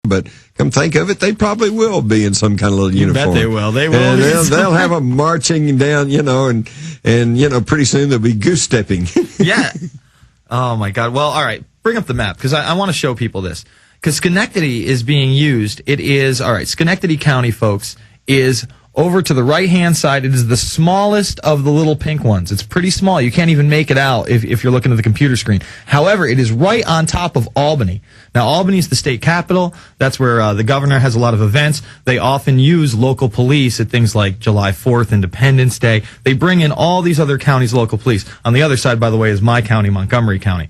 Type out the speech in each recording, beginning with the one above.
but come think of it, they probably will be in some kind of little uniform. I bet they will. They will. And they'll have them marching down, and pretty soon they'll be goose stepping. Yeah. Oh, my God. Well, all right. Bring up the map, because I want to show people this. Because Schenectady is being used. It is, all right, Schenectady County, folks, is over to the right-hand side. It is the smallest of the little pink ones. It's pretty small. You can't even make it out if you're looking at the computer screen. However, it is right on top of Albany. Now, Albany is the state capital. That's where the governor has a lot of events. They often use local police at things like July 4th, Independence Day. They bring in all these other counties' local police. On the other side, by the way, is my county, Montgomery County.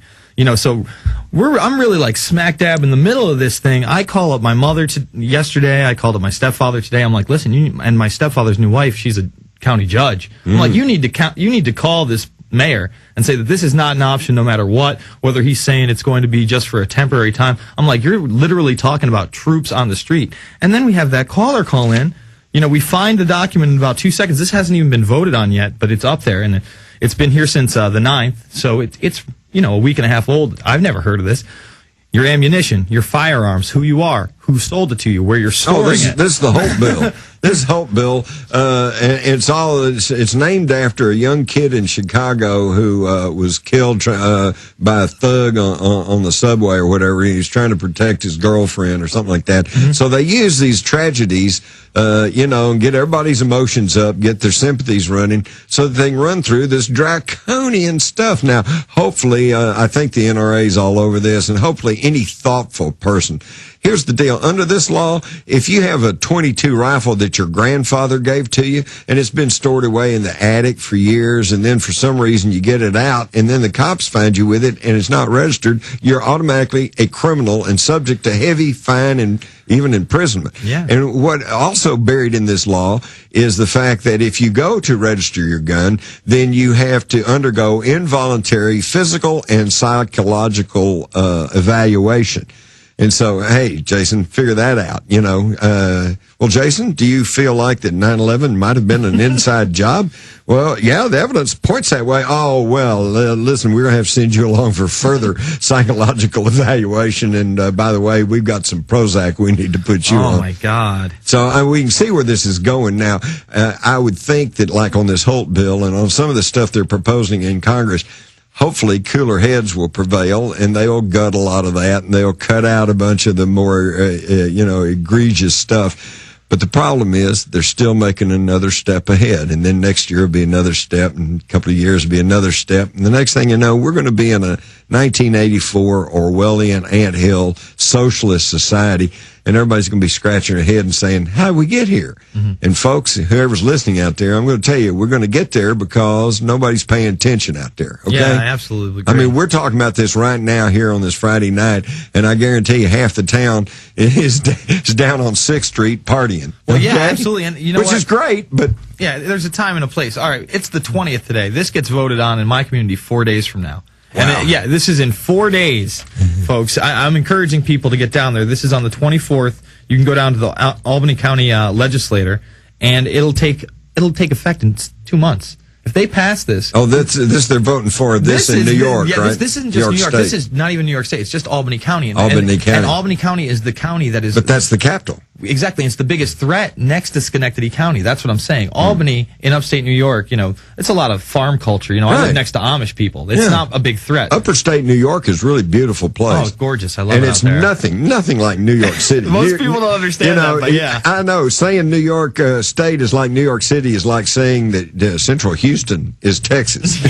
So I'm really like smack dab in the middle of this thing. I call up my mother yesterday. I called up my stepfather today. I'm like, listen, and my stepfather's new wife, she's a county judge. I'm like, you need to call this mayor and say that this is not an option no matter what, whether he's saying it's going to be just for a temporary time. I'm like, you're literally talking about troops on the street. And then we have that caller call in. We find the document in about 2 seconds. This hasn't even been voted on yet, but it's up there, and it's been here since the 9th, so it's a week and a half old. I've never heard of this. Your ammunition, your firearms, who you are, who sold it to you, where you're storing it. This is the Holt bill. This is Holt bill. It's named after a young kid in Chicago who was killed by a thug on the subway or whatever. He was trying to protect his girlfriend or something like that. Mm-hmm. So they use these tragedies, and get everybody's emotions up, get their sympathies running, so that they can run through this draconian stuff. Now, hopefully, I think the NRA is all over this, and hopefully any thoughtful person. Here's the deal. Under this law, if you have a .22 rifle that your grandfather gave to you and it's been stored away in the attic for years, and then for some reason you get it out and then the cops find you with it and it's not registered, you're automatically a criminal and subject to heavy fine and even imprisonment. Yeah. And what also buried in this law is the fact that if you go to register your gun, then you have to undergo involuntary physical and psychological evaluation. And so, hey, Jason, figure that out, Well, Jason, do you feel like that 9/11 might have been an inside job? Well, yeah, the evidence points that way. Oh, well, listen, we're going to have to send you along for further psychological evaluation. And by the way, we've got some Prozac we need to put you on. Oh, my God. So we can see where this is going now. I would think that like on this Holt bill and on some of the stuff they're proposing in Congress, hopefully cooler heads will prevail, and they'll gut a lot of that, and they'll cut out a bunch of the more, egregious stuff. But the problem is they're still making another step ahead, and then next year will be another step, and a couple of years will be another step. And the next thing you know, we're going to be in a 1984 Orwellian anthill socialist society, and everybody's going to be scratching their head and saying, how did we get here? Mm-hmm. And folks, whoever's listening out there, I'm going to tell you, we're going to get there because nobody's paying attention out there. Okay? Yeah, I absolutely agree. I mean, we're talking about this right now here on this Friday night, and I guarantee you half the town is down on 6th Street partying. Well, yeah, absolutely. And you know Which is great, but... Yeah, there's a time and a place. All right, it's the 20th today. This gets voted on in my community 4 days from now. Wow. And this is in 4 days, folks. I'm encouraging people to get down there. This is on the 24th. You can go down to the Albany County legislator, and it'll take effect in 2 months. If they pass this... Oh, this they're voting for this in New York, right? This isn't just New York. This is not even New York State. It's just Albany County. And Albany County is the county that is... But that's the capital. Exactly. It's the biggest threat next to Schenectady County. That's what I'm saying. Albany, in upstate New York, it's a lot of farm culture. I live next to Amish people. It's not a big threat. Upper state New York is a really beautiful place. Oh, it's gorgeous. I love it. And it's nothing like New York City. Most people don't understand that, but yeah. I know. Saying New York State is like New York City is like saying that Central Houston is Texas.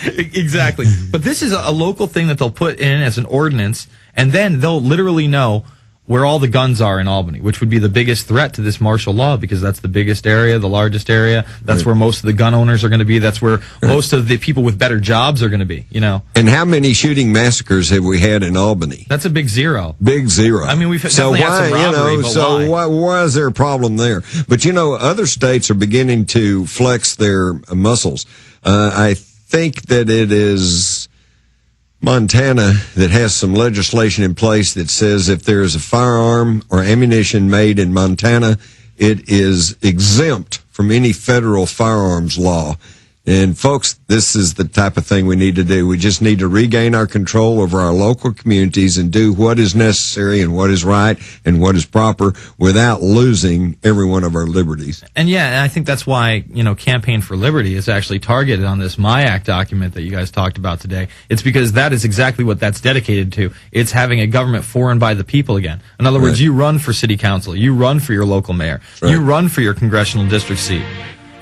Exactly. But this is a local thing that they'll put in as an ordinance, and then they'll literally know where all the guns are in Albany, which would be the biggest threat to this martial law, because that's the biggest area, the largest area. That's where most of the gun owners are going to be. That's where most of the people with better jobs are going to be, And how many shooting massacres have we had in Albany? That's a big zero. Big zero. I mean, we've definitely had some robbery, but why is there a problem there? But, other states are beginning to flex their muscles. I think that it is Montana that has some legislation in place that says if there is a firearm or ammunition made in Montana, it is exempt from any federal firearms law. And folks, this is the type of thing we need to do. We just need to regain our control over our local communities and do what is necessary and what is right and what is proper without losing every one of our liberties. And yeah, and I think that's why, Campaign for Liberty is actually targeted on this My Act document that you guys talked about today. It's because that is exactly what that's dedicated to. It's having a government for and by the people again. In other words, you run for city council, you run for your local mayor, you run for your congressional district seat.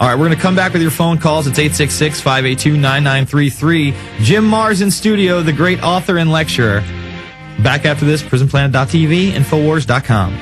All right, we're going to come back with your phone calls. It's 866-582-9933. Jim Marrs in studio, the great author and lecturer. Back after this, prisonplanet.tv, Infowars.com.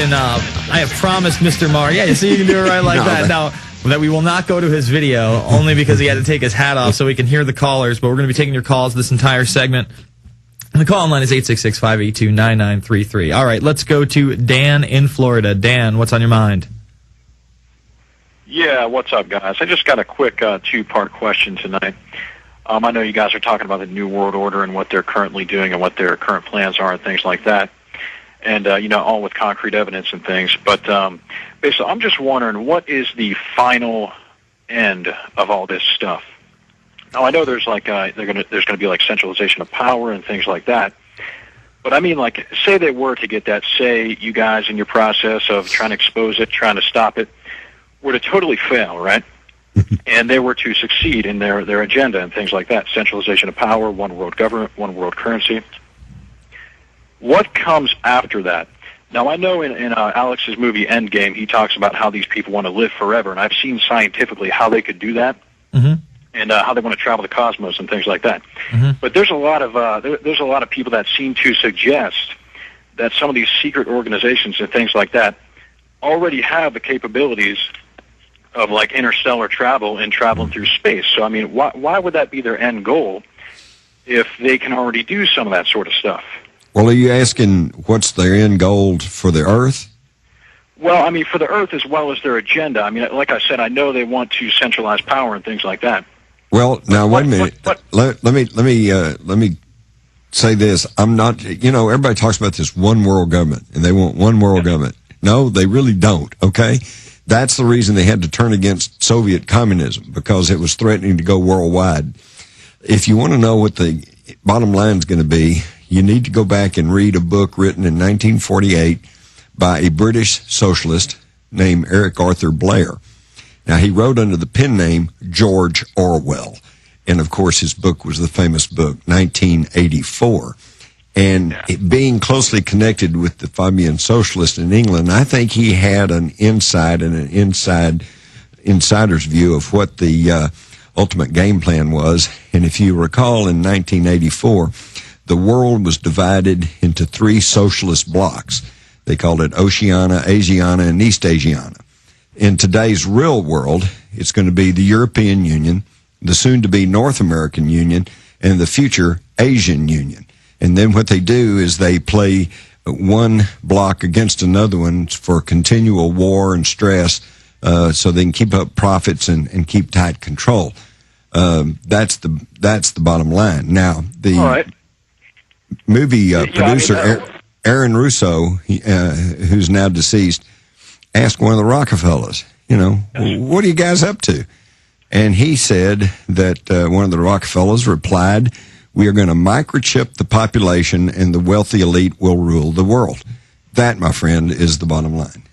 I have promised Mr. Marr. Yeah, so you can do it right like that. Now, that we will not go to his video, only because he had to take his hat off so we can hear the callers, but we're going to be taking your calls this entire segment. And the call line is 866-582-9933. All right, let's go to Dan in Florida. Dan, what's on your mind? Yeah, what's up, guys? I just got a quick two-part question tonight. I know you guys are talking about the New World Order and what they're currently doing and what their current plans are and things like that. And, all with concrete evidence and things. But basically, I'm just wondering, what is the final end of all this stuff? Now, I know there's there's going to be like centralization of power and things like that. But I mean, like, say they were to get that, say you guys in your process of trying to expose it, trying to stop it, were to totally fail, right? And they were to succeed in their agenda and things like that, centralization of power, one world government, one world currency. What comes after that? Now, I know in Alex's movie Endgame, he talks about how these people want to live forever, and I've seen scientifically how they could do that, and how they want to travel the cosmos and things like that. But there's a lot of there's a lot of people that seem to suggest that some of these secret organizations and things like that already have the capabilities of like interstellar travel and traveling through space. So, I mean, why would that be their end goal if they can already do some of that sort of stuff? Well, are you asking what's their end goal for the Earth? Well, I mean, for the Earth as well as their agenda. I mean, like I said, I know they want to centralize power and things like that. Well, now wait a minute. Let me say this. I'm not. Everybody talks about this one world government, and they want one world government. No, they really don't. Okay, that's the reason they had to turn against Soviet communism, because it was threatening to go worldwide. If you want to know what the bottom line is going to be, you need to go back and read a book written in 1948 by a British socialist named Eric Arthur Blair. Now, he wrote under the pen name George Orwell. And, of course, his book was the famous book, 1984. And it being closely connected with the Fabian socialists in England, I think he had an insight and an insider's view of what the ultimate game plan was. And if you recall, in 1984, the world was divided into three socialist blocks. They called it Oceania, Asiana, and East Asiana. In today's real world, it's going to be the European Union, the soon-to-be North American Union, and the future Asian Union. And then what they do is they play one block against another one for continual war and stress, so they can keep up profits and keep tight control. That's the bottom line. Now, the movie producer Aaron Russo, who's now deceased, asked one of the Rockefellers, what are you guys up to? And he said that one of the Rockefellers replied, we are going to microchip the population and the wealthy elite will rule the world. That, my friend, is the bottom line.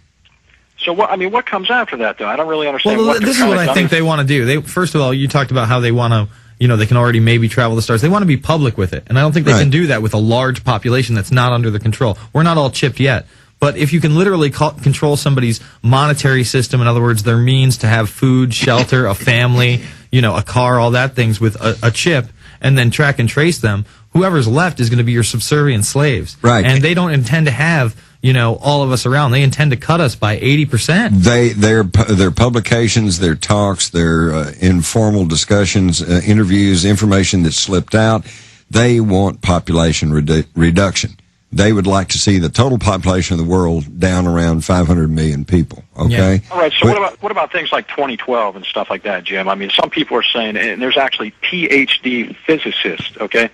So, what comes after that, though? I don't really understand. Well, this is what I think they want to do. First of all, you talked about how they want to, they can already maybe travel the stars. They want to be public with it. And I don't think they can do that with a large population that's not under their control. We're not all chipped yet. But if you can literally control somebody's monetary system, in other words, their means to have food, shelter, a family, a car, all that things with a chip, and then track and trace them, whoever's left is going to be your subservient slaves. Right. And they don't intend to have, all of us around. They intend to cut us by 80%. Their publications, their talks, their informal discussions, interviews, information that slipped out, they want population reduction. they would like to see the total population of the world down around 500 million people. Okay. Yeah. All right. So what about things like 2012 and stuff like that, Jim? I mean, some people are saying, and there's actually PhD physicists, okay,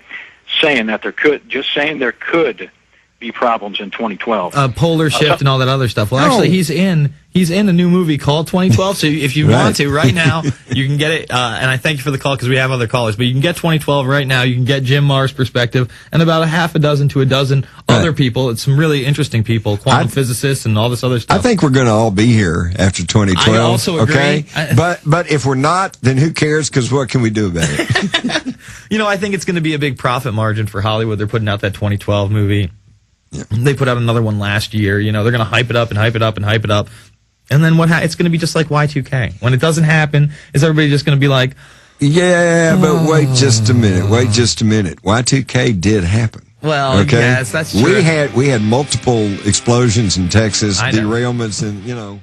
saying that there could be problems in 2012. Polar shift and all that other stuff. Well, actually, he's in a new movie called 2012. So if you want to, right now, you can get it. And I thank you for the call because we have other callers. But you can get 2012 right now. You can get Jim Marr's perspective and about a half a dozen to a dozen other people. It's some really interesting people, quantum physicists and all this other stuff. I think we're going to all be here after 2012. I also agree. Okay? But if we're not, then who cares? Because what can we do about it? I think it's going to be a big profit margin for Hollywood. They're putting out that 2012 movie. Yeah. They put out another one last year. They're going to hype it up and hype it up and hype it up. And then it's going to be just like Y2K. When it doesn't happen, is everybody just going to be like, yeah, but wait just a minute. Y2K did happen. Well, okay? Yes, that's true. We had multiple explosions in Texas, derailments, and